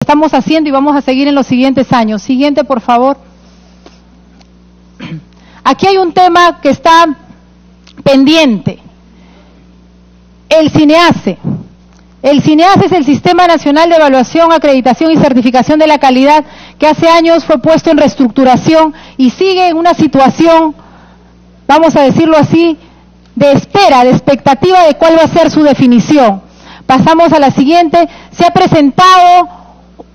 estamos haciendo y vamos a seguir en los siguientes años. Siguiente, por favor. Aquí hay un tema que está pendiente. El CINEACE. El CINEACE es el Sistema Nacional de Evaluación, Acreditación y Certificación de la Calidad, que hace años fue puesto en reestructuración y sigue en una situación, vamos a decirlo así, de espera, de expectativa de cuál va a ser su definición. Pasamos a la siguiente. Se ha presentado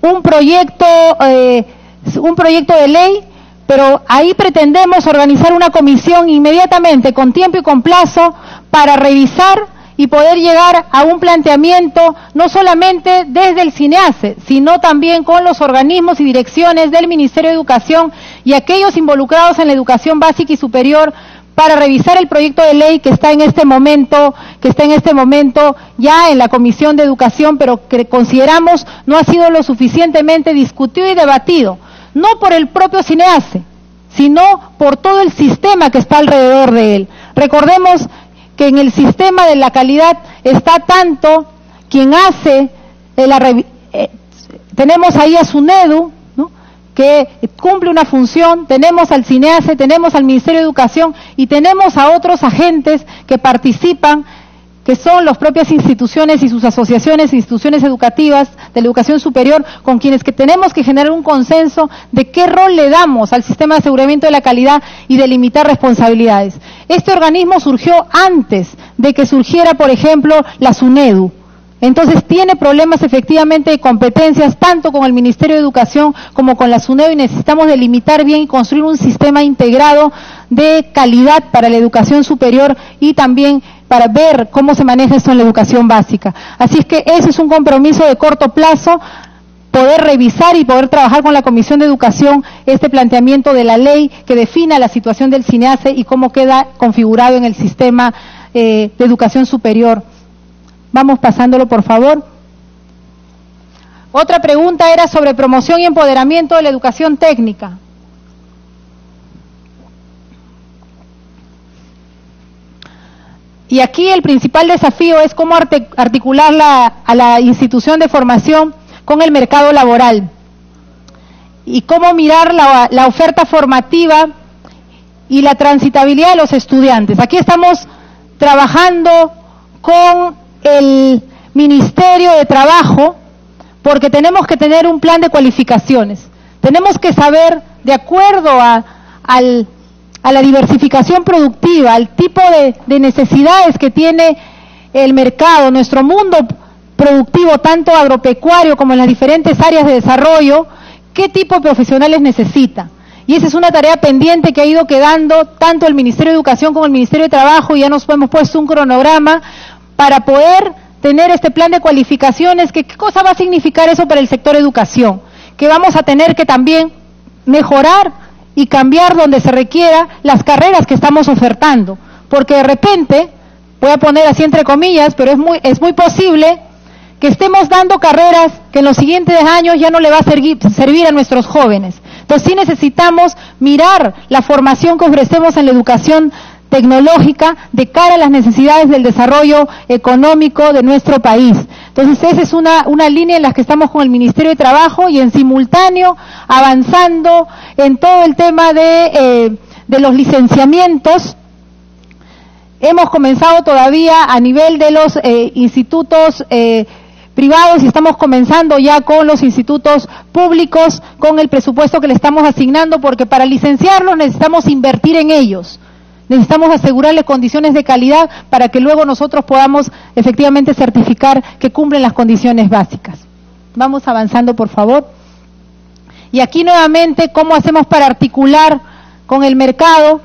un proyecto de ley, pero ahí pretendemos organizar una comisión inmediatamente, con tiempo y con plazo, para revisar y poder llegar a un planteamiento no solamente desde el CINEACE, sino también con los organismos y direcciones del Ministerio de Educación y aquellos involucrados en la educación básica y superior, para revisar el proyecto de ley que está en este momento ya en la Comisión de Educación, pero que consideramos no ha sido lo suficientemente discutido y debatido, no por el propio CINEACE, sino por todo el sistema que está alrededor de él. Recordemos que en el sistema de la calidad está tanto quien hace tenemos ahí a SUNEDU, ¿no?, que cumple una función, tenemos al CINEACE, tenemos al Ministerio de Educación y tenemos a otros agentes que participan, que son las propias instituciones y sus asociaciones e instituciones educativas de la educación superior, con quienes que tenemos que generar un consenso de qué rol le damos al sistema de aseguramiento de la calidad y delimitar responsabilidades. Este organismo surgió antes de que surgiera, por ejemplo, la SUNEDU. Entonces tiene problemas efectivamente de competencias, tanto con el Ministerio de Educación como con la SUNEDU, y necesitamos delimitar bien y construir un sistema integrado de calidad para la educación superior y también para ver cómo se maneja esto en la educación básica. Así es que ese es un compromiso de corto plazo, poder revisar y poder trabajar con la Comisión de Educación este planteamiento de la ley que defina la situación del CINEACE y cómo queda configurado en el sistema de educación superior. Vamos pasándolo, por favor. Otra pregunta era sobre promoción y empoderamiento de la educación técnica. Y aquí el principal desafío es cómo articular a la institución de formación con el mercado laboral y cómo mirar la oferta formativa y la transitabilidad de los estudiantes. Aquí estamos trabajando con el Ministerio de Trabajo porque tenemos que tener un plan de cualificaciones. Tenemos que saber, de acuerdo a la diversificación productiva, al tipo de necesidades que tiene el mercado, nuestro mundo productivo, tanto agropecuario como en las diferentes áreas de desarrollo, qué tipo de profesionales necesita. Y esa es una tarea pendiente que ha ido quedando tanto el Ministerio de Educación como el Ministerio de Trabajo, y ya nos hemos puesto un cronograma para poder tener este plan de cualificaciones. ¿Qué cosa va a significar eso para el sector educación? Que vamos a tener que también mejorar y cambiar donde se requiera las carreras que estamos ofertando, porque de repente, voy a poner así entre comillas, pero es muy posible que estemos dando carreras que en los siguientes años ya no le va a servir a nuestros jóvenes. Entonces sí necesitamos mirar la formación que ofrecemos en la educación tecnológica de cara a las necesidades del desarrollo económico de nuestro país. Entonces esa es una línea en la que estamos con el Ministerio de Trabajo y en simultáneo avanzando en todo el tema de los licenciamientos. Hemos comenzado todavía a nivel de los institutos privados y estamos comenzando ya con los institutos públicos con el presupuesto que le estamos asignando, porque para licenciarlos necesitamos invertir en ellos. Necesitamos asegurarles condiciones de calidad para que luego nosotros podamos efectivamente certificar que cumplen las condiciones básicas. Vamos avanzando, por favor. Y aquí nuevamente, ¿cómo hacemos para articular con el mercado?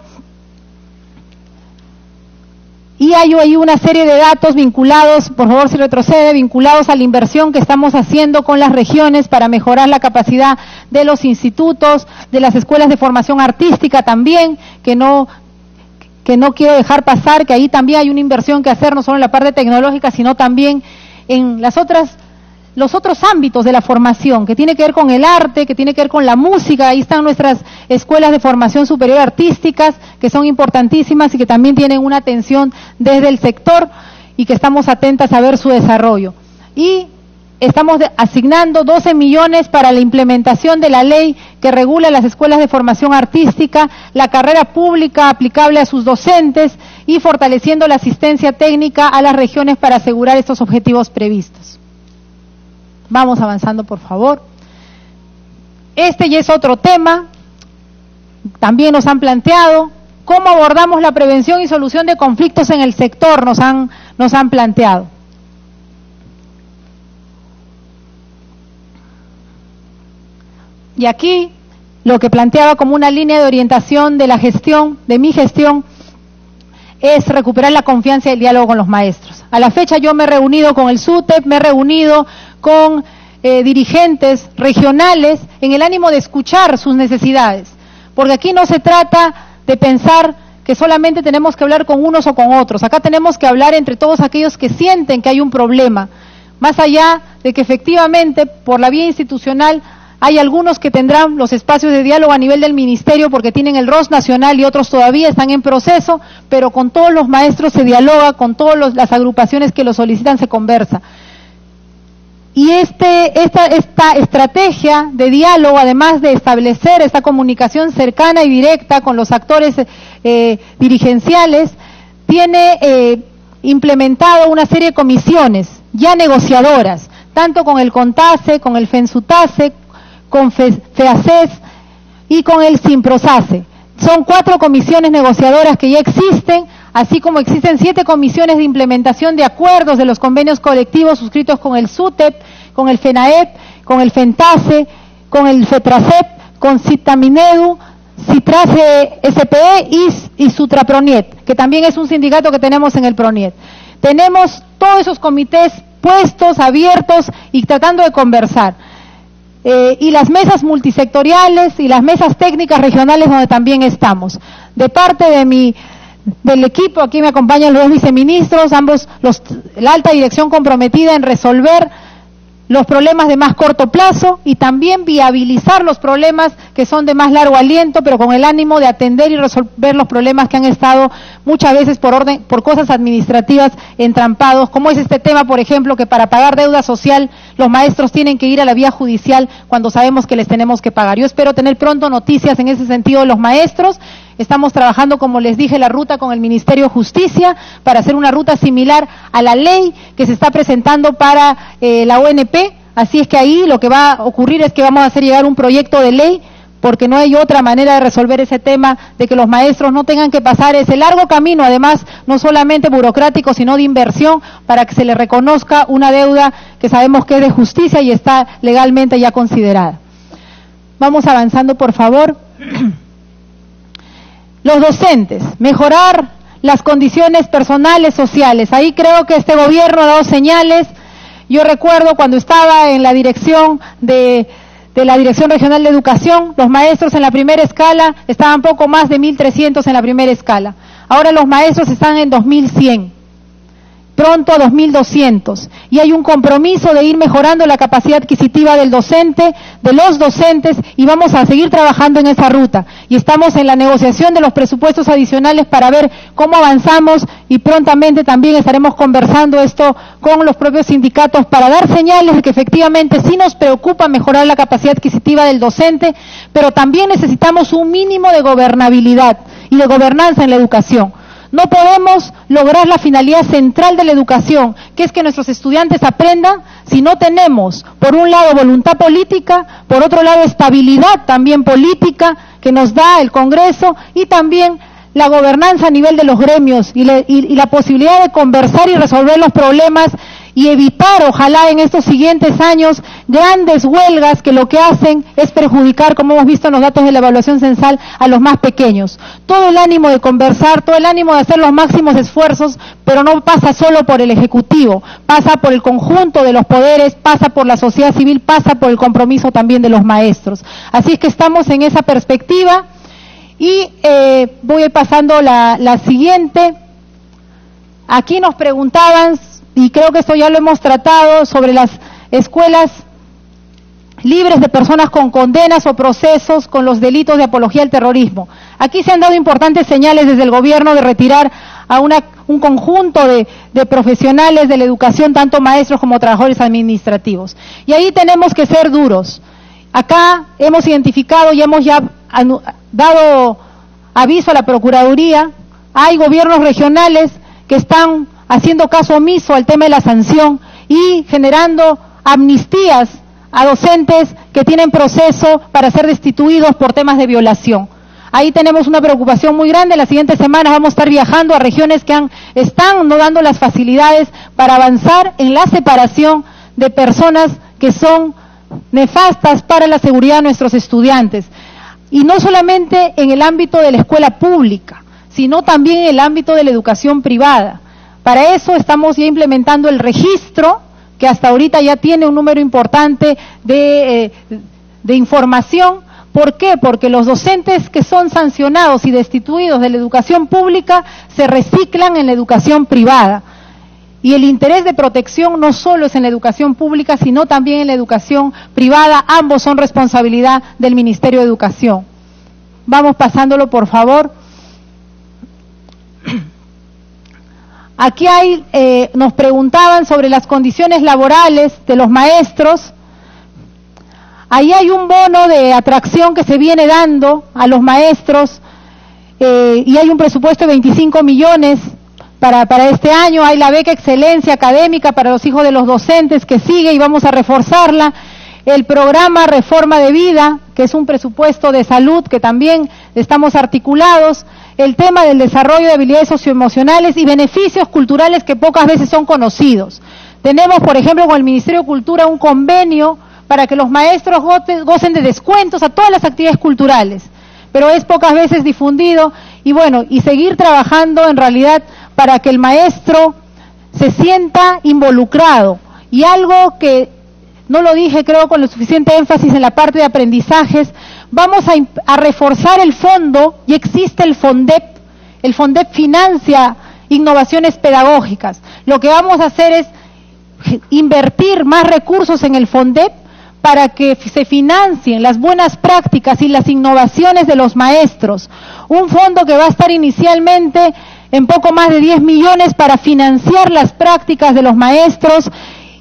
Y hay ahí una serie de datos vinculados, por favor si retrocede, vinculados a la inversión que estamos haciendo con las regiones para mejorar la capacidad de los institutos, de las escuelas de formación artística también, que no quiero dejar pasar, que ahí también hay una inversión que hacer, no solo en la parte tecnológica, sino también en los otros ámbitos de la formación, que tiene que ver con el arte, que tiene que ver con la música. Ahí están nuestras escuelas de formación superior artísticas, que son importantísimas y que también tienen una atención desde el sector y que estamos atentas a ver su desarrollo. Y estamos asignando 12 millones para la implementación de la ley que regula las escuelas de formación artística, la carrera pública aplicable a sus docentes y fortaleciendo la asistencia técnica a las regiones para asegurar estos objetivos previstos. Vamos avanzando, por favor. Este ya es otro tema, también nos han planteado. ¿Cómo abordamos la prevención y solución de conflictos en el sector? Nos han planteado. Y aquí lo que planteaba como una línea de orientación de la gestión, de mi gestión, es recuperar la confianza y el diálogo con los maestros. A la fecha yo me he reunido con el SUTEP, me he reunido con dirigentes regionales en el ánimo de escuchar sus necesidades, porque aquí no se trata de pensar que solamente tenemos que hablar con unos o con otros, acá tenemos que hablar entre todos aquellos que sienten que hay un problema, más allá de que efectivamente por la vía institucional hay algunos que tendrán los espacios de diálogo a nivel del ministerio porque tienen el ROS nacional y otros todavía están en proceso, pero con todos los maestros se dialoga, con todas las agrupaciones que lo solicitan se conversa. Y esta estrategia de diálogo, además de establecer esta comunicación cercana y directa con los actores dirigenciales, tiene implementado una serie de comisiones ya negociadoras, tanto con el CONTASE, con el FENSUTASE, con FEACES y con el SIMPROSACE. Son 4 comisiones negociadoras que ya existen, así como existen 7 comisiones de implementación de acuerdos de los convenios colectivos suscritos con el SUTEP, con el FENAEP, con el FENTASE, con el FETRACEP, con CITAMINEDU, CITRACE SPE y SUTRAPRONIET, que también es un sindicato que tenemos en el PRONIET. Tenemos todos esos comités puestos, abiertos y tratando de conversar. Y las mesas multisectoriales y las mesas técnicas regionales donde también estamos. De parte del equipo, aquí me acompañan los 2 viceministros, ambos, la alta dirección comprometida en resolver los problemas de más corto plazo y también viabilizar los problemas que son de más largo aliento, pero con el ánimo de atender y resolver los problemas que han estado muchas veces por cosas administrativas entrampados, como es este tema, por ejemplo, que para pagar deuda social los maestros tienen que ir a la vía judicial cuando sabemos que les tenemos que pagar. Yo espero tener pronto noticias en ese sentido de los maestros. Estamos trabajando, como les dije, la ruta con el Ministerio de Justicia para hacer una ruta similar a la ley que se está presentando para la ONP. Así es que ahí lo que va a ocurrir es que vamos a hacer llegar un proyecto de ley, porque no hay otra manera de resolver ese tema, de que los maestros no tengan que pasar ese largo camino, además, no solamente burocrático, sino de inversión, para que se les reconozca una deuda que sabemos que es de justicia y está legalmente ya considerada. Vamos avanzando, por favor. Los docentes, mejorar las condiciones personales, sociales. Ahí creo que este gobierno ha dado señales. Yo recuerdo cuando estaba en la dirección de la Dirección Regional de Educación, los maestros en la primera escala estaban poco más de 1.300 en la primera escala. Ahora los maestros están en 2.100. Pronto a 2.200, y hay un compromiso de ir mejorando la capacidad adquisitiva del docente, de los docentes, y vamos a seguir trabajando en esa ruta. Y estamos en la negociación de los presupuestos adicionales para ver cómo avanzamos, y prontamente también estaremos conversando esto con los propios sindicatos para dar señales de que efectivamente sí nos preocupa mejorar la capacidad adquisitiva del docente, pero también necesitamos un mínimo de gobernabilidad y de gobernanza en la educación. No podemos lograr la finalidad central de la educación, que es que nuestros estudiantes aprendan, si no tenemos, por un lado, voluntad política, por otro lado, estabilidad también política que nos da el Congreso, y también la gobernanza a nivel de los gremios y la posibilidad de conversar y resolver los problemas y evitar, ojalá en estos siguientes años, grandes huelgas que lo que hacen es perjudicar, como hemos visto en los datos de la evaluación censal, a los más pequeños. Todo el ánimo de conversar, todo el ánimo de hacer los máximos esfuerzos, pero no pasa solo por el Ejecutivo, pasa por el conjunto de los poderes, pasa por la sociedad civil, pasa por el compromiso también de los maestros. Así es que estamos en esa perspectiva y voy a ir pasando la siguiente. Aquí nos preguntaban, y creo que esto ya lo hemos tratado, sobre las escuelas libres de personas con condenas o procesos con los delitos de apología al terrorismo. Aquí se han dado importantes señales desde el gobierno de retirar a un conjunto de profesionales de la educación, tanto maestros como trabajadores administrativos. Y ahí tenemos que ser duros. Acá hemos identificado y hemos ya dado aviso a la Procuraduría. Hay gobiernos regionales que están haciendo caso omiso al tema de la sanción y generando amnistías a docentes que tienen proceso para ser destituidos por temas de violación. Ahí tenemos una preocupación muy grande. Las siguientes semanas vamos a estar viajando a regiones que están no dando las facilidades para avanzar en la separación de personas que son nefastas para la seguridad de nuestros estudiantes. Y no solamente en el ámbito de la escuela pública, sino también en el ámbito de la educación privada. Para eso estamos ya implementando el registro, que hasta ahorita ya tiene un número importante de información. ¿Por qué? Porque los docentes que son sancionados y destituidos de la educación pública se reciclan en la educación privada. Y el interés de protección no solo es en la educación pública, sino también en la educación privada. Ambos son responsabilidad del Ministerio de Educación. Vamos pasándolo, por favor. Aquí nos preguntaban sobre las condiciones laborales de los maestros. Ahí hay un bono de atracción que se viene dando a los maestros y hay un presupuesto de 25 millones para este año. Hay la beca Excelencia Académica para los hijos de los docentes que sigue y vamos a reforzarla. El programa Reforma de Vida, que es un presupuesto de salud que también estamos articulados. El tema del desarrollo de habilidades socioemocionales y beneficios culturales que pocas veces son conocidos. Tenemos, por ejemplo, con el Ministerio de Cultura un convenio para que los maestros gocen de descuentos a todas las actividades culturales, pero es pocas veces difundido. Y bueno, y seguir trabajando en realidad para que el maestro se sienta involucrado. Y algo que no lo dije, creo, con lo suficiente énfasis en la parte de aprendizajes, vamos a reforzar el fondo, y existe el FONDEP. El FONDEP financia innovaciones pedagógicas. Lo que vamos a hacer es invertir más recursos en el FONDEP para que se financien las buenas prácticas y las innovaciones de los maestros. Un fondo que va a estar inicialmente en poco más de 10 millones para financiar las prácticas de los maestros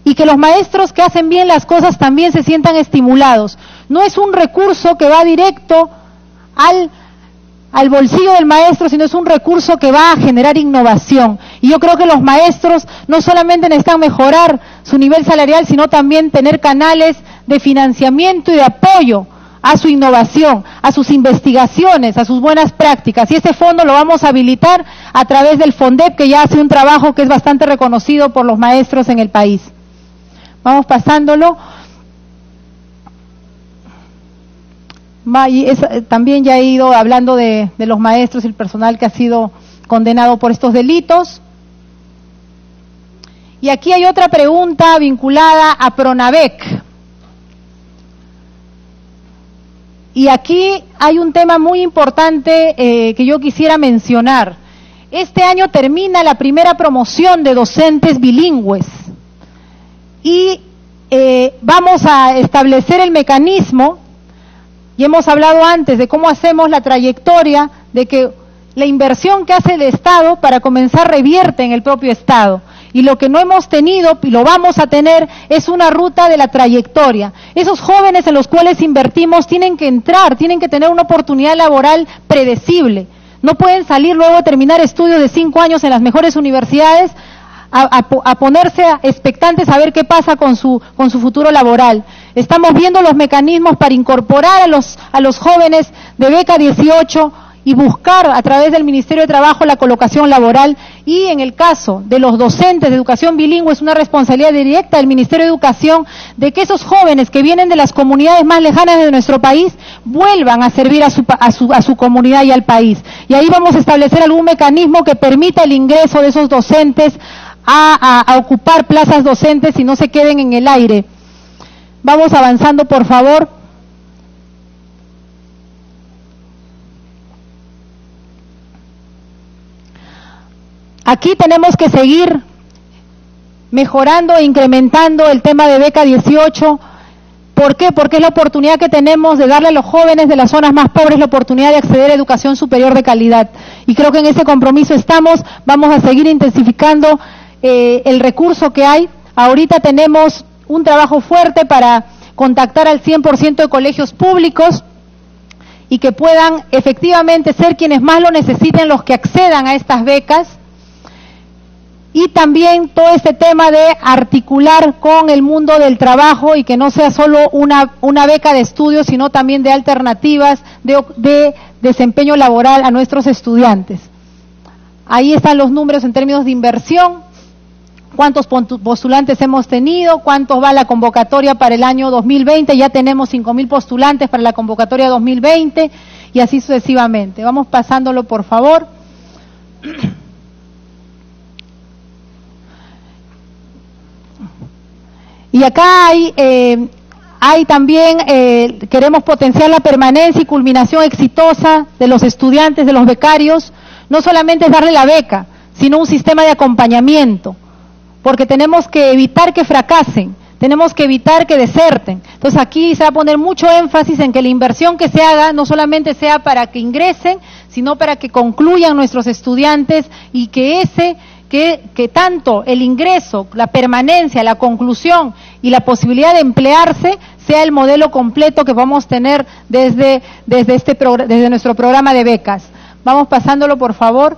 y que los maestros que hacen bien las cosas también se sientan estimulados. No es un recurso que va directo al bolsillo del maestro, sino es un recurso que va a generar innovación. Y yo creo que los maestros no solamente necesitan mejorar su nivel salarial, sino también tener canales de financiamiento y de apoyo a su innovación, a sus investigaciones, a sus buenas prácticas. Y ese fondo lo vamos a habilitar a través del FONDEP, que ya hace un trabajo que es bastante reconocido por los maestros en el país. Vamos pasándolo. También ya he ido hablando de los maestros y el personal que ha sido condenado por estos delitos. Y aquí hay otra pregunta vinculada a Pronavec. Y aquí hay un tema muy importante que yo quisiera mencionar. Este año termina la primera promoción de docentes bilingües y vamos a establecer el mecanismo, y hemos hablado antes de cómo hacemos la trayectoria de que la inversión que hace el Estado para comenzar revierte en el propio Estado. Y lo que no hemos tenido, y lo vamos a tener, es una ruta de la trayectoria. Esos jóvenes en los cuales invertimos tienen que entrar, tienen que tener una oportunidad laboral predecible. No pueden salir luego de terminar estudios de 5 años en las mejores universidades a ponerse expectantes a ver qué pasa con su futuro laboral. Estamos viendo los mecanismos para incorporar a los jóvenes de beca 18 y buscar a través del Ministerio de Trabajo la colocación laboral. Y en el caso de los docentes de educación bilingüe es una responsabilidad directa del Ministerio de Educación de que esos jóvenes que vienen de las comunidades más lejanas de nuestro país vuelvan a servir a su comunidad y al país. Y ahí vamos a establecer algún mecanismo que permita el ingreso de esos docentes a ocupar plazas docentes y no se queden en el aire. Vamos avanzando, por favor. Aquí tenemos que seguir mejorando e incrementando el tema de beca 18. ¿Por qué? Porque es la oportunidad que tenemos de darle a los jóvenes de las zonas más pobres la oportunidad de acceder a educación superior de calidad. y creo que en ese compromiso estamos. Vamos a seguir intensificando el recurso que hay. Ahorita tenemos un trabajo fuerte para contactar al 100% de colegios públicos y que puedan efectivamente ser quienes más lo necesiten los que accedan a estas becas. Y también todo este tema de articular con el mundo del trabajo y que no sea solo una beca de estudio, sino también de alternativas de desempeño laboral a nuestros estudiantes. Ahí están los números en términos de inversión, cuántos postulantes hemos tenido, cuántos va la convocatoria para el año 2020, ya tenemos 5.000 postulantes para la convocatoria 2020 y así sucesivamente. Vamos pasándolo, por favor. Y acá hay también, queremos potenciar la permanencia y culminación exitosa de los estudiantes, de los becarios. No solamente es darle la beca, sino un sistema de acompañamiento, porque tenemos que evitar que fracasen, tenemos que evitar que deserten. Entonces aquí se va a poner mucho énfasis en que la inversión que se haga no solamente sea para que ingresen, sino para que concluyan nuestros estudiantes y que tanto el ingreso, la permanencia, la conclusión y la posibilidad de emplearse sea el modelo completo que vamos a tener desde nuestro programa de becas. Vamos pasándolo, por favor.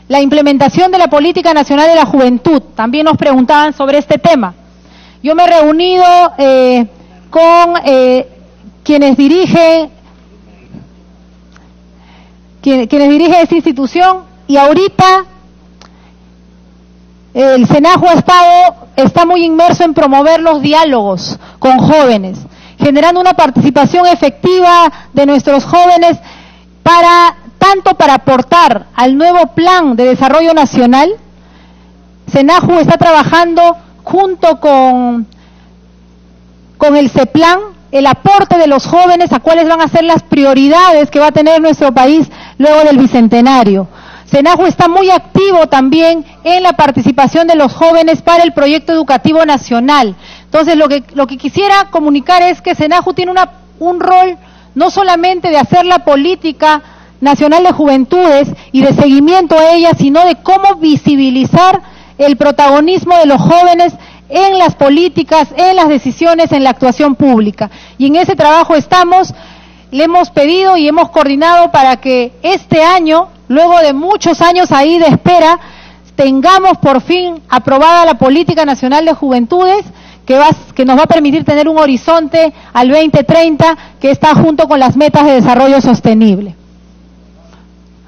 La implementación de la Política Nacional de la Juventud. También nos preguntaban sobre este tema. Yo me he reunido con quienes dirigen esta institución y ahorita el SENAJU está muy inmerso en promover los diálogos con jóvenes, generando una participación efectiva de nuestros jóvenes tanto para aportar al nuevo plan de desarrollo nacional. SENAJU está trabajando junto con el CEPLAN, el aporte de los jóvenes a cuáles van a ser las prioridades que va a tener nuestro país luego del Bicentenario. SENAJU está muy activo también en la participación de los jóvenes para el proyecto educativo nacional. Entonces, lo que quisiera comunicar es que SENAJU tiene un rol no solamente de hacer la política nacional de juventudes y de seguimiento a ella, sino de cómo visibilizar el protagonismo de los jóvenes en las políticas, en las decisiones, en la actuación pública. Y en ese trabajo estamos, le hemos pedido y hemos coordinado para que este año, luego de muchos años ahí de espera, tengamos por fin aprobada la Política Nacional de Juventudes, que nos va a permitir tener un horizonte al 2030 que está junto con las metas de desarrollo sostenible.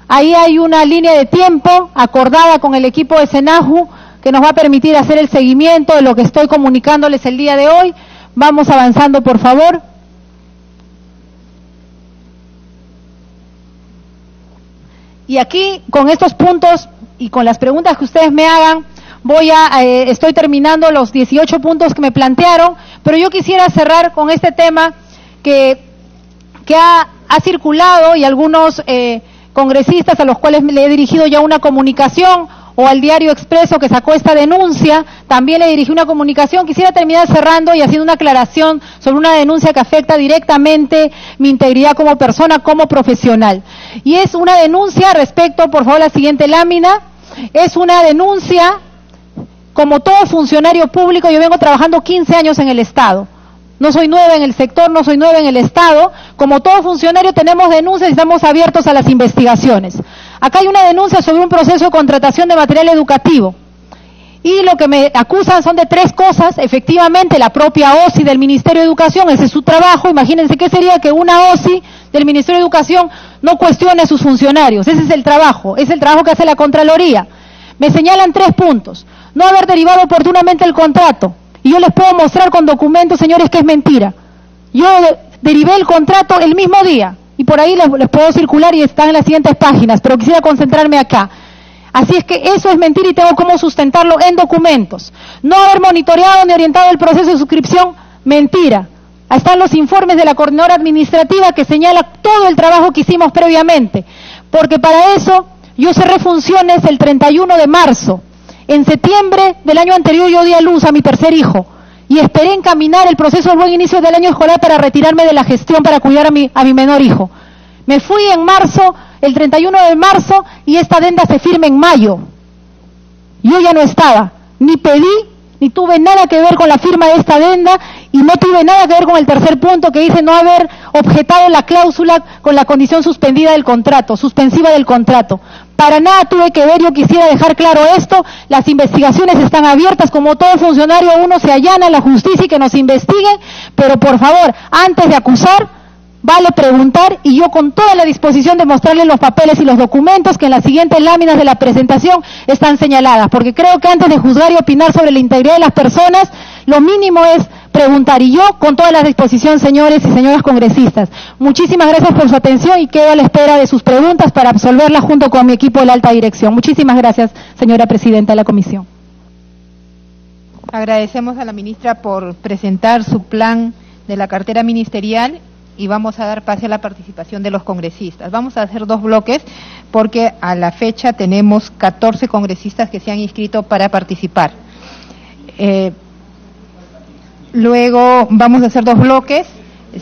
Ahí hay una línea de tiempo acordada con el equipo de SENAJU que nos va a permitir hacer el seguimiento de lo que estoy comunicándoles el día de hoy. Vamos avanzando, por favor. Y aquí, con estos puntos y con las preguntas que ustedes me hagan, estoy terminando los 18 puntos que me plantearon, pero yo quisiera cerrar con este tema que ha circulado y algunos congresistas a los cuales le he dirigido ya una comunicación, o al Diario Expreso que sacó esta denuncia, también le dirigí una comunicación. Quisiera terminar cerrando y haciendo una aclaración sobre una denuncia que afecta directamente mi integridad como persona, como profesional. Y es una denuncia respecto, por favor, la siguiente lámina, es una denuncia, como todo funcionario público, yo vengo trabajando 15 años en el Estado. No soy nueva en el sector, no soy nueva en el Estado. Como todo funcionario tenemos denuncias y estamos abiertos a las investigaciones. Acá hay una denuncia sobre un proceso de contratación de material educativo. Y lo que me acusan son de 3 cosas. Efectivamente, la propia OSI del Ministerio de Educación, ese es su trabajo. Imagínense qué sería que una OSI del Ministerio de Educación no cuestione a sus funcionarios. Ese es el trabajo que hace la Contraloría. Me señalan 3 puntos. No haber derivado oportunamente el contrato. Y yo les puedo mostrar con documentos, señores, que es mentira. Yo derivé el contrato el mismo día, y por ahí les puedo circular y están en las siguientes páginas, pero quisiera concentrarme acá. Así es que eso es mentira y tengo cómo sustentarlo en documentos. No haber monitoreado ni orientado el proceso de suscripción, mentira. Ahí están los informes de la coordinadora administrativa que señala todo el trabajo que hicimos previamente, porque para eso yo cerré funciones el 31 de marzo. En septiembre del año anterior yo di a luz a mi tercer hijo y esperé encaminar el proceso del buen inicio del año escolar para retirarme de la gestión para cuidar a mi menor hijo. Me fui en marzo, el 31 de marzo, y esta adenda se firma en mayo. Yo ya no estaba, ni pedí, ni tuve nada que ver con la firma de esta adenda, y no tuve nada que ver con el tercer punto que dice no haber objetado la cláusula con la condición suspendida del contrato, suspensiva del contrato. Para nada tuve que ver, yo quisiera dejar claro esto, las investigaciones están abiertas, como todo funcionario uno se allana a la justicia y que nos investiguen, pero por favor, antes de acusar, vale preguntar, y yo con toda la disposición de mostrarles los papeles y los documentos que en las siguientes láminas de la presentación están señaladas, porque creo que antes de juzgar y opinar sobre la integridad de las personas, lo mínimo es preguntar, y yo con toda la disposición, señores y señoras congresistas. Muchísimas gracias por su atención y quedo a la espera de sus preguntas para absolverlas junto con mi equipo de la alta dirección. Muchísimas gracias, señora presidenta de la comisión. Agradecemos a la ministra por presentar su plan de la cartera ministerial y vamos a dar pase a la participación de los congresistas. Vamos a hacer 2 bloques porque a la fecha tenemos 14 congresistas que se han inscrito para participar. Luego vamos a hacer 2 bloques,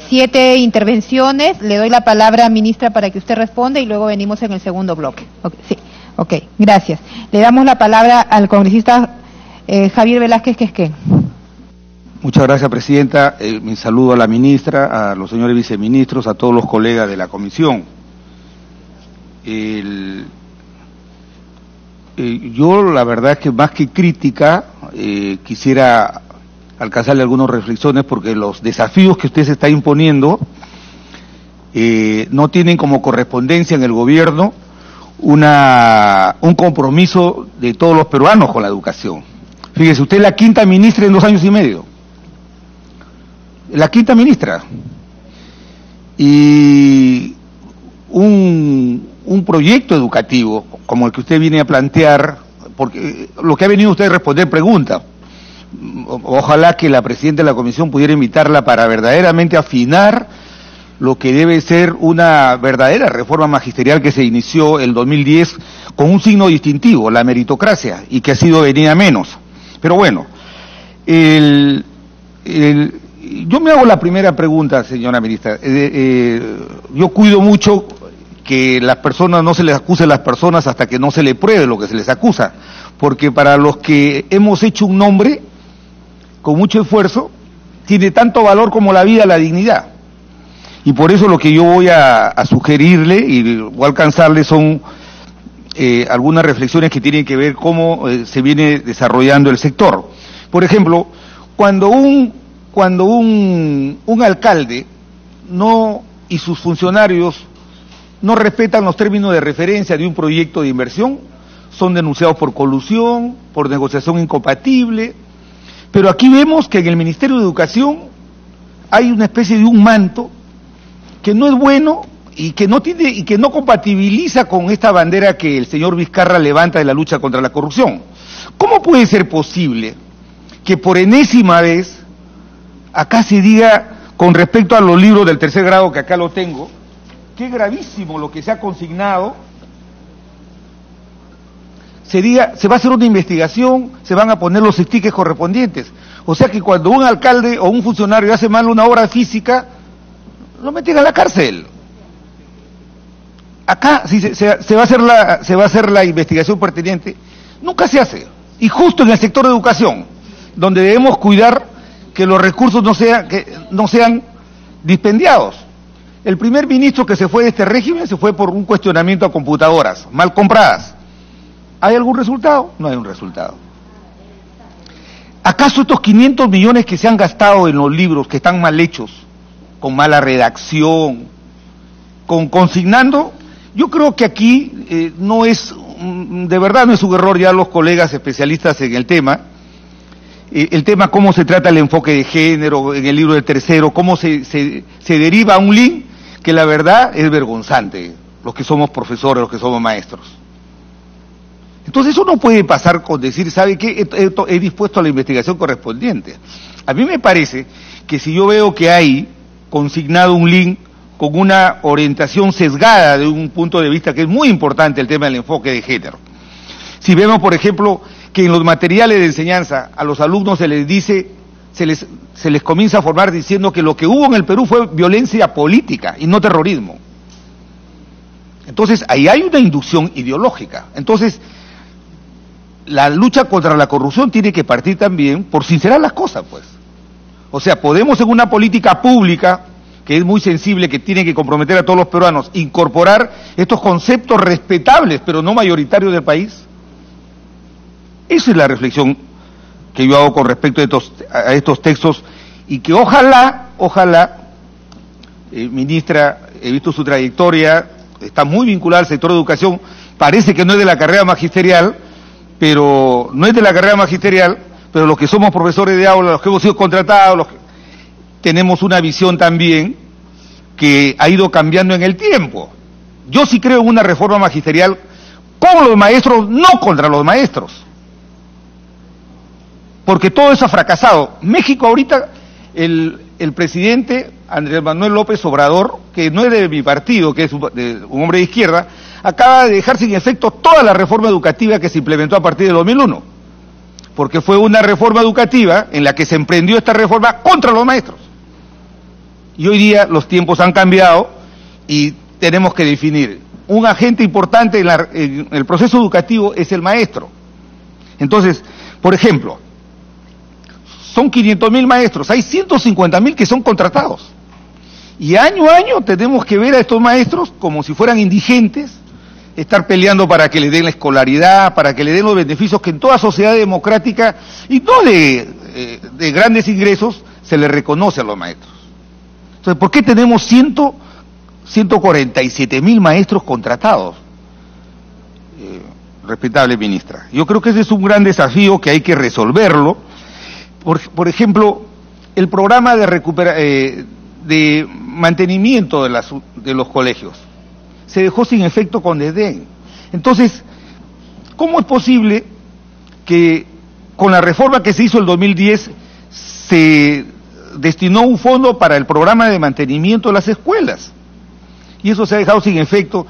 7 intervenciones. Le doy la palabra a ministra para que usted responda y luego venimos en el segundo bloque. Gracias. Le damos la palabra al congresista Javier Velázquez Quesquén. Muchas gracias, presidenta. Mi saludo a la ministra, a los señores viceministros, a todos los colegas de la comisión. Yo, la verdad es que más que crítica, quisiera alcanzarle algunas reflexiones, porque los desafíos que usted se está imponiendo no tienen como correspondencia en el gobierno un compromiso de todos los peruanos con la educación. Fíjese, usted es la 5ª ministra en 2 años y medio. La 5ª ministra. Y un proyecto educativo como el que usted viene a plantear, porque lo que ha venido usted a responder preguntas. Ojalá que la presidenta de la comisión pudiera invitarla para verdaderamente afinar lo que debe ser una verdadera reforma magisterial que se inició en 2010 con un signo distintivo, la meritocracia, y que ha sido venida menos. Pero bueno, yo me hago la primera pregunta, señora ministra. Yo cuido mucho que las personas no se les acuse a las personas hasta que no se le pruebe lo que se les acusa, porque para los que hemos hecho un nombre con mucho esfuerzo, tiene tanto valor como la vida, la dignidad. Y por eso lo que yo voy a sugerirle y voy a alcanzarle son algunas reflexiones que tienen que ver cómo se viene desarrollando el sector. Por ejemplo, cuando un alcalde y sus funcionarios no respetan los términos de referencia de un proyecto de inversión, son denunciados por colusión, por negociación incompatible. Pero aquí vemos que en el Ministerio de Educación hay una especie de un manto que no es bueno y que no compatibiliza con esta bandera que el señor Vizcarra levanta de la lucha contra la corrupción. ¿Cómo puede ser posible que por enésima vez acá se diga, con respecto a los libros del 3er grado, que acá lo tengo, que es gravísimo lo que se ha consignado? Se diga, se va a hacer una investigación, se van a poner los stickers correspondientes. O sea que cuando un alcalde o un funcionario hace mal una obra física, lo meten a la cárcel. Acá, si se va a hacer la investigación pertinente, nunca se hace. Y justo en el sector de educación, donde debemos cuidar que los recursos no sean dispendiados. El primer ministro que se fue de este régimen se fue por un cuestionamiento a computadoras mal compradas. ¿Hay algún resultado? No hay un resultado. ¿Acaso estos 500 millones que se han gastado en los libros, que están mal hechos, con mala redacción, consignando? Yo creo que aquí de verdad no es un error, ya los colegas especialistas en el tema cómo se trata el enfoque de género en el libro del 3º, cómo se deriva a un link que la verdad es vergonzante, los que somos profesores, los que somos maestros. Entonces eso no puede pasar con decir, ¿sabe qué? He dispuesto a la investigación correspondiente. A mí me parece que si yo veo que hay consignado un link con una orientación sesgada de un punto de vista que es muy importante, el tema del enfoque de género. Si vemos, por ejemplo, que en los materiales de enseñanza a los alumnos se les dice, se les comienza a formar diciendo que lo que hubo en el Perú fue violencia política y no terrorismo. Entonces, ahí hay una inducción ideológica. Entonces, la lucha contra la corrupción tiene que partir también por sincerar las cosas, pues. O sea, podemos en una política pública, que es muy sensible, que tiene que comprometer a todos los peruanos, incorporar estos conceptos respetables, pero no mayoritarios del país. Esa es la reflexión que yo hago con respecto a estos textos, y que ojalá, ministra, he visto su trayectoria, está muy vinculada al sector de educación, parece que no es de la carrera magisterial, pero los que somos profesores de aula, los que hemos sido contratados, tenemos una visión también que ha ido cambiando en el tiempo. Yo sí creo en una reforma magisterial con los maestros, no contra los maestros, porque todo eso ha fracasado. México ahorita, el presidente Andrés Manuel López Obrador, que no es de mi partido, que es un hombre de izquierda, acaba de dejar sin efecto toda la reforma educativa que se implementó a partir de 2001, porque fue una reforma educativa en la que se emprendió esta reforma contra los maestros. Y hoy día los tiempos han cambiado y tenemos que definir. Un agente importante en el proceso educativo es el maestro. Entonces, por ejemplo, son 500.000 maestros, hay 150.000 que son contratados. Y año a año tenemos que ver a estos maestros como si fueran indigentes, estar peleando para que le den la escolaridad, para que le den los beneficios que en toda sociedad democrática, y no de grandes ingresos, se le reconoce a los maestros. Entonces, ¿por qué tenemos 147.000 maestros contratados? Respetable ministra, yo creo que ese es un gran desafío que hay que resolverlo. Por ejemplo, el programa de mantenimiento de los colegios se dejó sin efecto con desdén. Entonces, ¿cómo es posible que con la reforma que se hizo el 2010 se destinó un fondo para el programa de mantenimiento de las escuelas? Y eso se ha dejado sin efecto,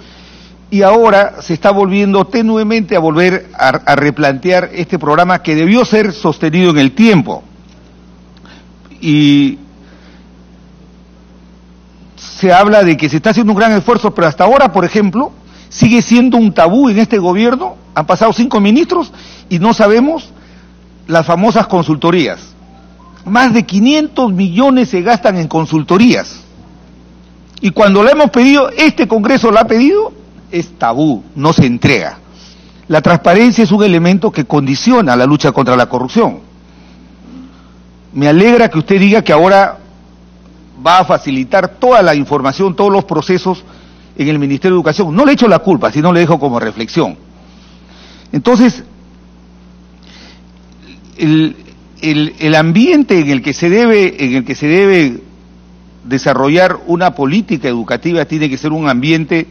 y ahora se está volviendo tenuemente a volver a replantear este programa que debió ser sostenido en el tiempo. Y se habla de que se está haciendo un gran esfuerzo, pero hasta ahora, por ejemplo, sigue siendo un tabú en este gobierno. Han pasado 5 ministros y no sabemos las famosas consultorías. Más de 500 millones se gastan en consultorías. Y cuando la hemos pedido, este Congreso la ha pedido, es tabú, no se entrega. La transparencia es un elemento que condiciona la lucha contra la corrupción. Me alegra que usted diga que ahora va a facilitar toda la información, todos los procesos en el Ministerio de Educación. No le echo la culpa, sino le dejo como reflexión. Entonces, el ambiente en el que se debe desarrollar una política educativa tiene que ser un ambiente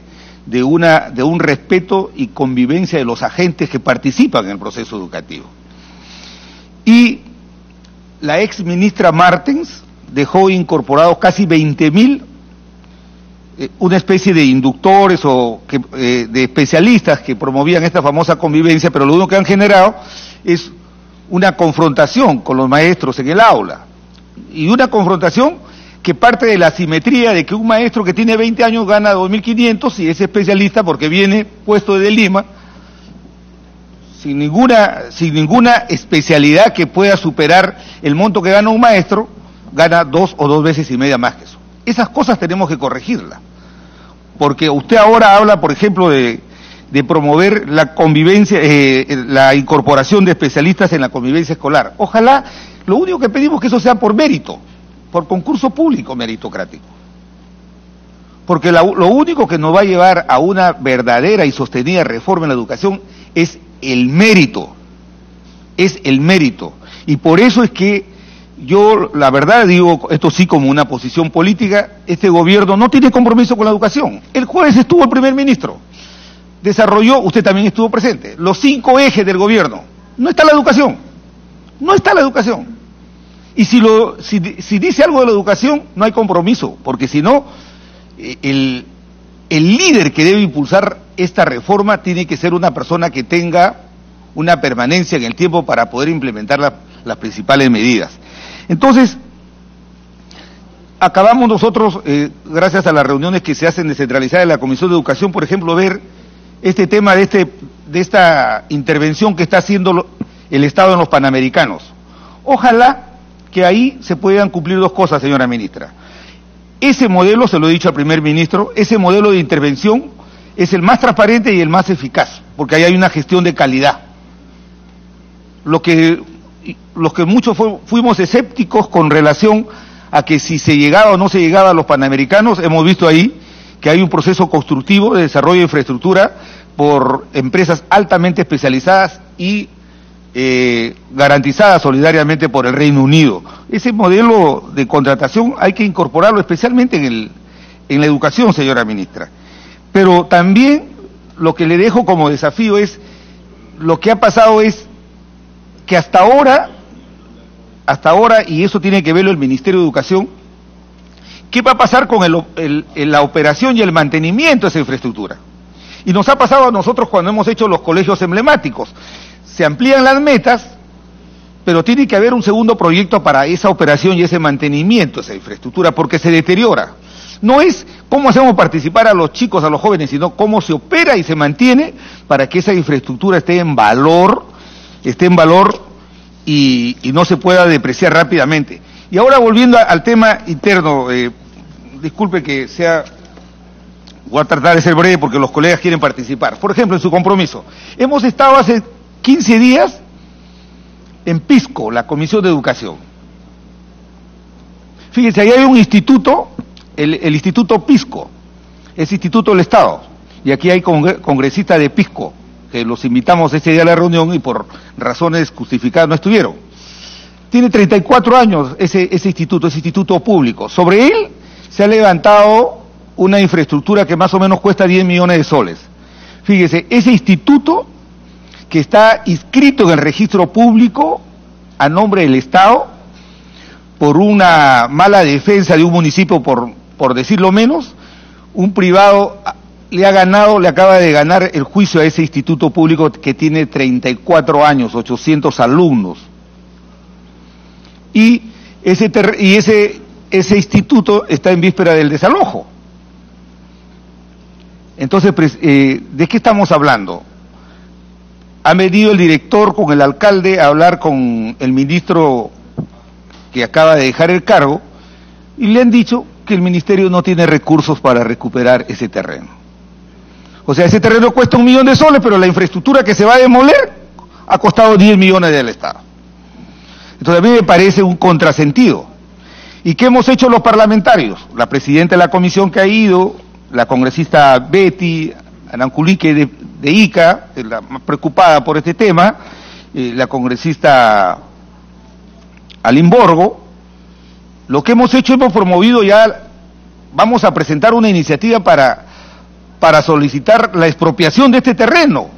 de un respeto y convivencia de los agentes que participan en el proceso educativo. Y la ex ministra Martens dejó incorporados casi 20.000, una especie de inductores de especialistas que promovían esta famosa convivencia, pero lo único que han generado es una confrontación con los maestros en el aula, y una confrontación que parte de la asimetría de que un maestro que tiene 20 años gana 2.500 y es especialista porque viene puesto desde Lima, sin ninguna especialidad que pueda superar el monto que gana un maestro, gana 2 o 2 veces y media más que eso. Esas cosas tenemos que corregirlas, porque usted ahora habla, por ejemplo, de promover la convivencia, la incorporación de especialistas en la convivencia escolar. Ojalá, lo único que pedimos es que eso sea por mérito, por concurso público meritocrático, porque lo único que nos va a llevar a una verdadera y sostenida reforma en la educación es el mérito, y por eso es que yo, la verdad, digo esto sí como una posición política, este gobierno no tiene compromiso con la educación. El jueves estuvo el primer ministro, desarrolló, usted también estuvo presente, los 5 ejes del gobierno. No está la educación, y si dice algo de la educación, no hay compromiso, porque si no, el líder que debe impulsar esta reforma tiene que ser una persona que tenga una permanencia en el tiempo para poder implementar las principales medidas. Entonces, acabamos nosotros, gracias a las reuniones que se hacen descentralizadas de la Comisión de Educación, por ejemplo, ver este tema de esta intervención que está haciendo el Estado en los Panamericanos. Ojalá que ahí se puedan cumplir dos cosas, señora ministra. Ese modelo, se lo he dicho al primer ministro, ese modelo de intervención es el más transparente y el más eficaz, porque ahí hay una gestión de calidad. Los que muchos fuimos escépticos con relación a que si se llegaba o no se llegaba a los Panamericanos, hemos visto ahí que hay un proceso constructivo de desarrollo de infraestructura por empresas altamente especializadas y garantizadas solidariamente por el Reino Unido. Ese modelo de contratación hay que incorporarlo especialmente en la educación, señora ministra. Pero también lo que le dejo como desafío es, lo que ha pasado es que hasta ahora, y eso tiene que verlo el Ministerio de Educación, ¿qué va a pasar con la operación y el mantenimiento de esa infraestructura? Y nos ha pasado a nosotros cuando hemos hecho los colegios emblemáticos. Se amplían las metas, pero tiene que haber un segundo proyecto para esa operación y ese mantenimiento de esa infraestructura, porque se deteriora. No es cómo hacemos participar a los chicos, a los jóvenes, sino cómo se opera y se mantiene para que esa infraestructura esté en valor y no se pueda depreciar rápidamente. Y ahora volviendo al tema interno, disculpe que sea, voy a tratar de ser breve porque los colegas quieren participar. Por ejemplo, en su compromiso, hemos estado hace 15 días en Pisco, la Comisión de Educación. Fíjense, ahí hay un instituto, el Instituto Pisco, es Instituto del Estado, y aquí hay congresistas de Pisco, que los invitamos ese día a la reunión y por razones justificadas no estuvieron. Tiene 34 años ese instituto público. Sobre él se ha levantado una infraestructura que más o menos cuesta 10 millones de soles. Fíjese, ese instituto que está inscrito en el registro público a nombre del Estado por una mala defensa de un municipio, por decirlo menos, un privado le acaba de ganar el juicio a ese instituto público que tiene 34 años, 800 alumnos. Y ese instituto está en víspera del desalojo. Entonces, ¿de qué estamos hablando? Ha venido el director con el alcalde a hablar con el ministro que acaba de dejar el cargo y le han dicho que el ministerio no tiene recursos para recuperar ese terreno. O sea, ese terreno cuesta 1 millón de soles, pero la infraestructura que se va a demoler ha costado 10 millones del Estado. Entonces a mí me parece un contrasentido. ¿Y qué hemos hecho los parlamentarios? La presidenta de la comisión que ha ido, la congresista Betty Ananculique de Ica, la más preocupada por este tema, la congresista Alimborgo. Lo que hemos hecho, hemos promovido ya, vamos a presentar una iniciativa para solicitar la expropiación de este terreno.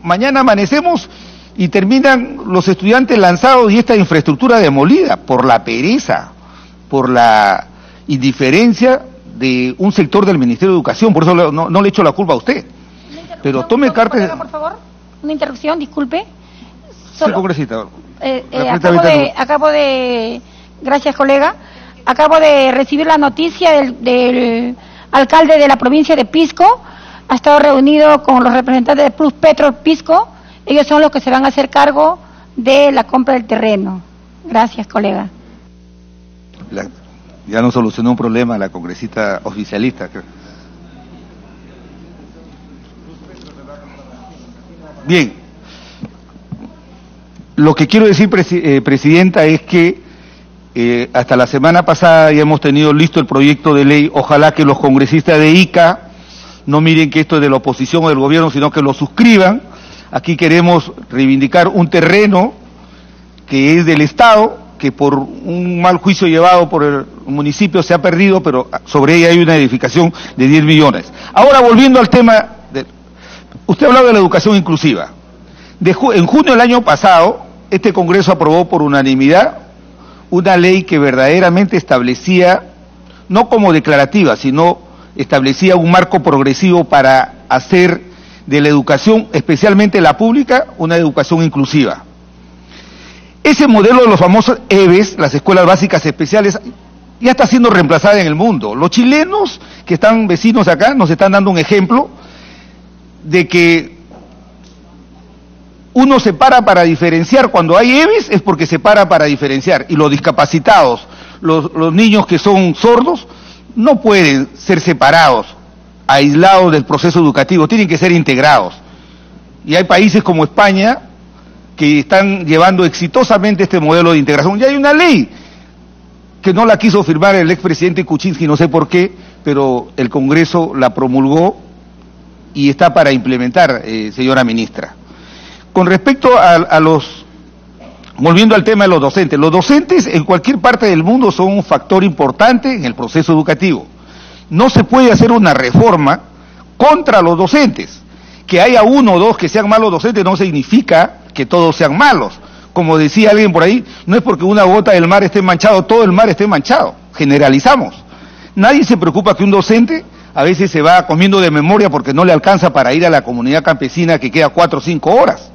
Mañana amanecemos y terminan los estudiantes lanzados y esta infraestructura demolida por la pereza, por la indiferencia de un sector del Ministerio de Educación. Por eso no le echo la culpa a usted. Pero tome cartas. Por favor, una interrupción, disculpe. Sí, congresista. Gracias, colega. Acabo de recibir la noticia del alcalde de la provincia de Pisco. Ha estado reunido con los representantes de Plus Petro Pisco. Ellos son los que se van a hacer cargo de la compra del terreno. Gracias, colega. Ya no solucionó un problema la congresista oficialista. Bien, lo que quiero decir, presidenta, es que hasta la semana pasada ya hemos tenido listo el proyecto de ley. Ojalá que los congresistas de Ica no miren que esto es de la oposición o del gobierno, sino que lo suscriban. Aquí queremos reivindicar un terreno que es del Estado, que por un mal juicio llevado por el municipio se ha perdido, pero sobre ella hay una edificación de 10 millones. Ahora, volviendo al tema, usted ha hablado de la educación inclusiva. En junio del año pasado, este Congreso aprobó por unanimidad una ley que verdaderamente establecía, no como declarativa, sino establecía un marco progresivo para hacer de la educación, especialmente la pública, una educación inclusiva. Ese modelo de los famosos EBES, las escuelas básicas especiales, ya está siendo reemplazada en el mundo. Los chilenos que están vecinos acá nos están dando un ejemplo de que uno se para diferenciar. Cuando hay EVEs es porque se para diferenciar, y los discapacitados, los niños que son sordos, no pueden ser separados, aislados del proceso educativo, tienen que ser integrados. Y hay países como España que están llevando exitosamente este modelo de integración. Ya hay una ley que no la quiso firmar el expresidente Kuczynski, no sé por qué, pero el Congreso la promulgó y está para implementar, señora ministra. Con respecto a los, volviendo al tema de los docentes en cualquier parte del mundo son un factor importante en el proceso educativo. No se puede hacer una reforma contra los docentes. Que haya uno o dos que sean malos docentes no significa que todos sean malos. Como decía alguien por ahí, no es porque una gota del mar esté manchado, todo el mar esté manchado. Generalizamos. Nadie se preocupa que un docente a veces se va comiendo de memoria porque no le alcanza para ir a la comunidad campesina que queda 4 o 5 horas.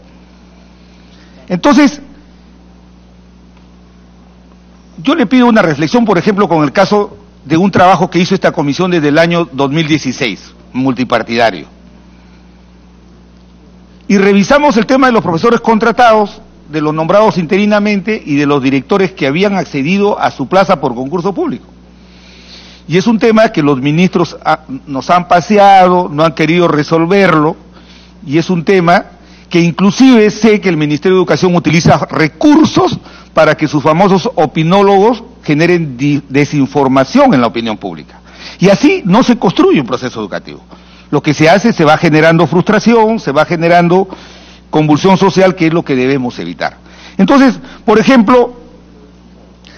Entonces, yo le pido una reflexión, por ejemplo, con el caso de un trabajo que hizo esta comisión desde el año 2016, multipartidario. Y revisamos el tema de los profesores contratados, de los nombrados interinamente y de los directores que habían accedido a su plaza por concurso público. Y es un tema que los ministros nos han paseado, no han querido resolverlo, y es un tema que inclusive sé que el Ministerio de Educación utiliza recursos para que sus famosos opinólogos generen desinformación en la opinión pública. Y así no se construye un proceso educativo. Lo que se hace, se va generando frustración, se va generando convulsión social, que es lo que debemos evitar. Entonces, por ejemplo,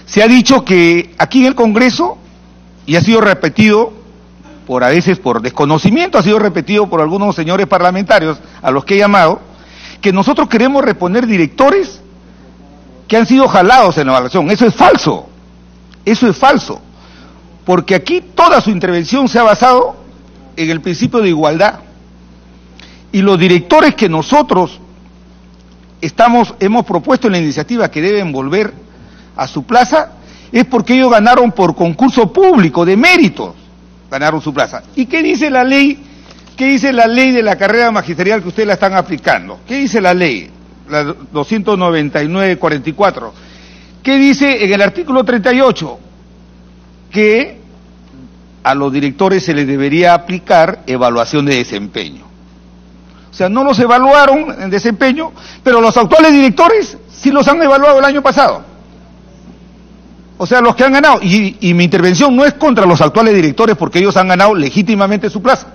se ha dicho que aquí en el Congreso, y ha sido repetido, a veces por desconocimiento, ha sido repetido por algunos señores parlamentarios a los que he llamado, que nosotros queremos reponer directores que han sido jalados en la evaluación. Eso es falso, porque aquí toda su intervención se ha basado en el principio de igualdad, y los directores que nosotros hemos propuesto en la iniciativa que deben volver a su plaza, es porque ellos ganaron por concurso público, de méritos, ganaron su plaza. ¿Y qué dice la ley? ¿Qué dice la ley de la carrera magisterial que ustedes la están aplicando? ¿Qué dice la ley? La 299-44. ¿Qué dice en el artículo 38? Que a los directores se les debería aplicar evaluación de desempeño. O sea, no los evaluaron en desempeño, pero los actuales directores sí los han evaluado el año pasado. O sea, los que han ganado. Y mi intervención no es contra los actuales directores porque ellos han ganado legítimamente su plaza.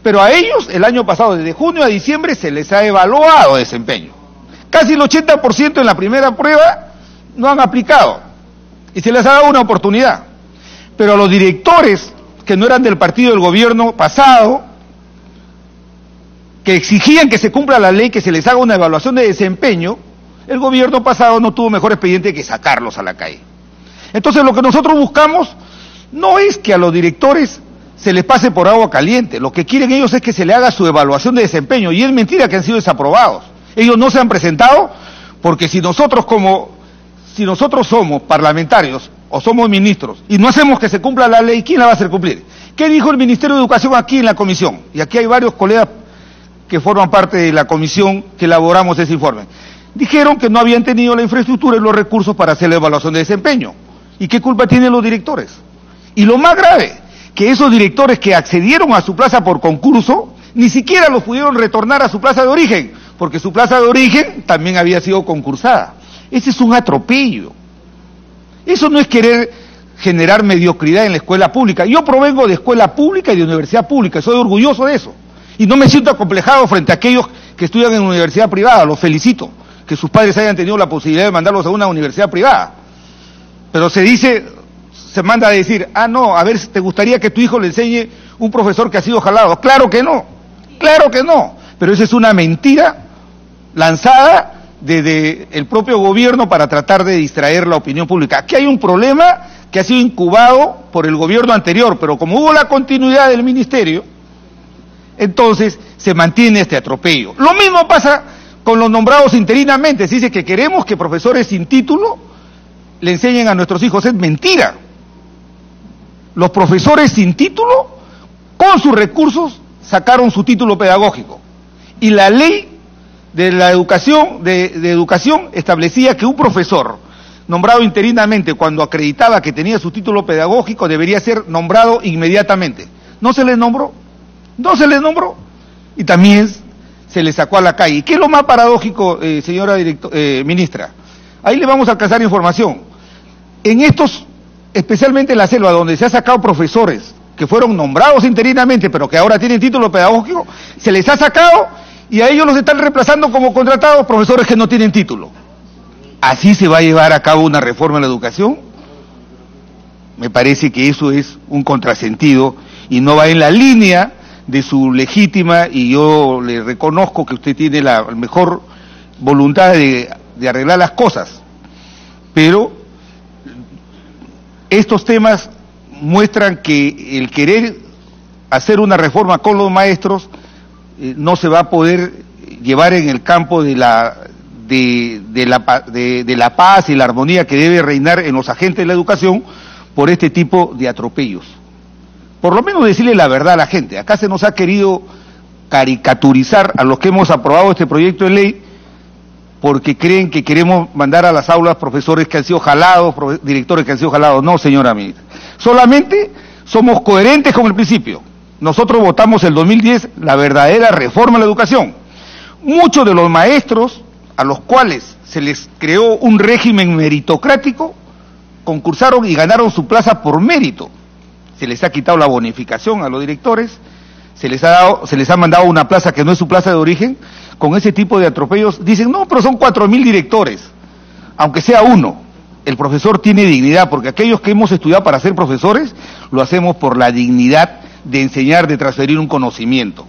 Pero a ellos, el año pasado, desde junio a diciembre, se les ha evaluado desempeño. Casi el 80% en la primera prueba no han aplicado. Y se les ha dado una oportunidad. Pero a los directores que no eran del partido del gobierno pasado, que exigían que se cumpla la ley, que se les haga una evaluación de desempeño, el gobierno pasado no tuvo mejor expediente que sacarlos a la calle. Entonces lo que nosotros buscamos no es que a los directores se les pase por agua caliente, lo que quieren ellos es que se le haga su evaluación de desempeño, y es mentira que han sido desaprobados. Ellos no se han presentado porque si nosotros somos parlamentarios o somos ministros y no hacemos que se cumpla la ley, ¿quién la va a hacer cumplir? ¿Qué dijo el Ministerio de Educación aquí en la comisión? Y aquí hay varios colegas que forman parte de la comisión que elaboramos ese informe. Dijeron que no habían tenido la infraestructura y los recursos para hacer la evaluación de desempeño. ¿Y qué culpa tienen los directores? Y lo más grave, que esos directores que accedieron a su plaza por concurso, ni siquiera los pudieron retornar a su plaza de origen, porque su plaza de origen también había sido concursada. Ese es un atropello. Eso no es querer generar mediocridad en la escuela pública. Yo provengo de escuela pública y de universidad pública, soy orgulloso de eso. Y no me siento acomplejado frente a aquellos que estudian en universidad privada, los felicito, que sus padres hayan tenido la posibilidad de mandarlos a una universidad privada. Pero se manda a decir, no, a ver, ¿te gustaría que tu hijo le enseñe un profesor que ha sido jalado? Claro que no, pero esa es una mentira lanzada desde el propio gobierno para tratar de distraer la opinión pública. Aquí hay un problema que ha sido incubado por el gobierno anterior, pero como hubo la continuidad del ministerio, entonces se mantiene este atropello. Lo mismo pasa con los nombrados interinamente. Se dice que queremos que profesores sin título le enseñen a nuestros hijos es mentira. Los profesores sin título, con sus recursos, sacaron su título pedagógico. Y la ley de la educación, de educación establecía que un profesor nombrado interinamente cuando acreditaba que tenía su título pedagógico debería ser nombrado inmediatamente. No se les nombró, y también se les sacó a la calle. ¿Qué es lo más paradójico, señora ministra? Ahí le vamos a alcanzar información. En estos, especialmente en la selva, donde se ha sacado profesores que fueron nombrados interinamente, pero que ahora tienen título pedagógico, se les ha sacado y a ellos los están reemplazando como contratados profesores que no tienen título. ¿Así se va a llevar a cabo una reforma en la educación? Me parece que eso es un contrasentido y no va en la línea de su legítima, y yo le reconozco que usted tiene la mejor voluntad de arreglar las cosas, pero estos temas muestran que el querer hacer una reforma con los maestros no se va a poder llevar en el campo de la paz y la armonía que debe reinar en los agentes de la educación por este tipo de atropellos. Por lo menos decirle la verdad a la gente. Acá se nos ha querido caricaturizar a los que hemos aprobado este proyecto de ley porque creen que queremos mandar a las aulas profesores que han sido jalados, directores que han sido jalados. No, señora ministra. Solamente somos coherentes con el principio. Nosotros votamos el 2010 la verdadera reforma en la educación. Muchos de los maestros a los cuales se les creó un régimen meritocrático concursaron y ganaron su plaza por mérito. Se les ha quitado la bonificación a los directores, se les ha mandado una plaza que no es su plaza de origen. Con ese tipo de atropellos dicen, no, pero son 4.000 directores, aunque sea uno. El profesor tiene dignidad, porque aquellos que hemos estudiado para ser profesores, lo hacemos por la dignidad de enseñar, de transferir un conocimiento.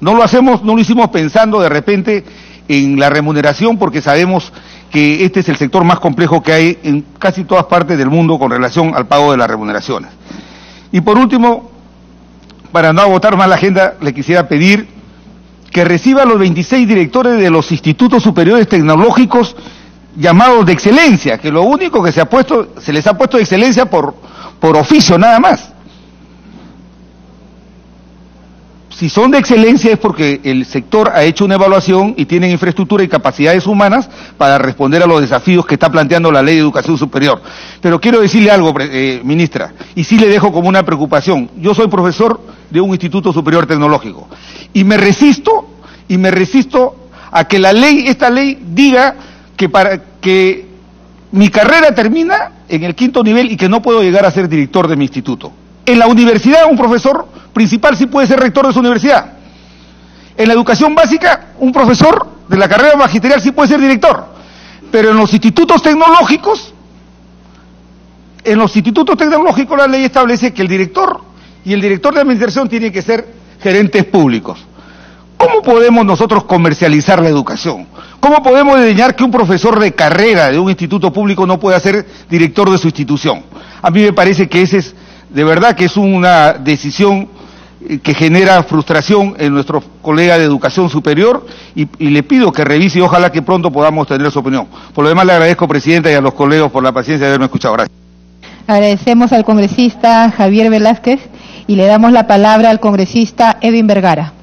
No lo hicimos pensando de repente en la remuneración, porque sabemos que este es el sector más complejo que hay en casi todas partes del mundo con relación al pago de las remuneraciones. Y por último, para no agotar más la agenda, le quisiera pedir que reciba a los 26 directores de los institutos superiores tecnológicos llamados de excelencia, que lo único que se les ha puesto de excelencia por oficio nada más. Si son de excelencia es porque el sector ha hecho una evaluación y tienen infraestructura y capacidades humanas para responder a los desafíos que está planteando la Ley de Educación Superior. Pero quiero decirle algo, ministra, y sí le dejo como una preocupación. Yo soy profesor de un instituto superior tecnológico y me resisto a que esta ley diga que mi carrera termina en el 5º nivel y que no puedo llegar a ser director de mi instituto. En la universidad un profesor principal sí puede ser rector de su universidad. En la educación básica un profesor de la carrera magisterial sí puede ser director. Pero en los institutos tecnológicos la ley establece que el director y el director de administración tienen que ser gerentes públicos. ¿Cómo podemos nosotros comercializar la educación? ¿Cómo podemos enseñar que un profesor de carrera de un instituto público no pueda ser director de su institución? A mí me parece que de verdad que es una decisión que genera frustración en nuestros colegas de educación superior y le pido que revise y ojalá que pronto podamos tener su opinión. Por lo demás le agradezco, presidenta, y a los colegas por la paciencia de haberme escuchado. Gracias. Agradecemos al congresista Javier Velázquez y le damos la palabra al congresista Edwin Vergara.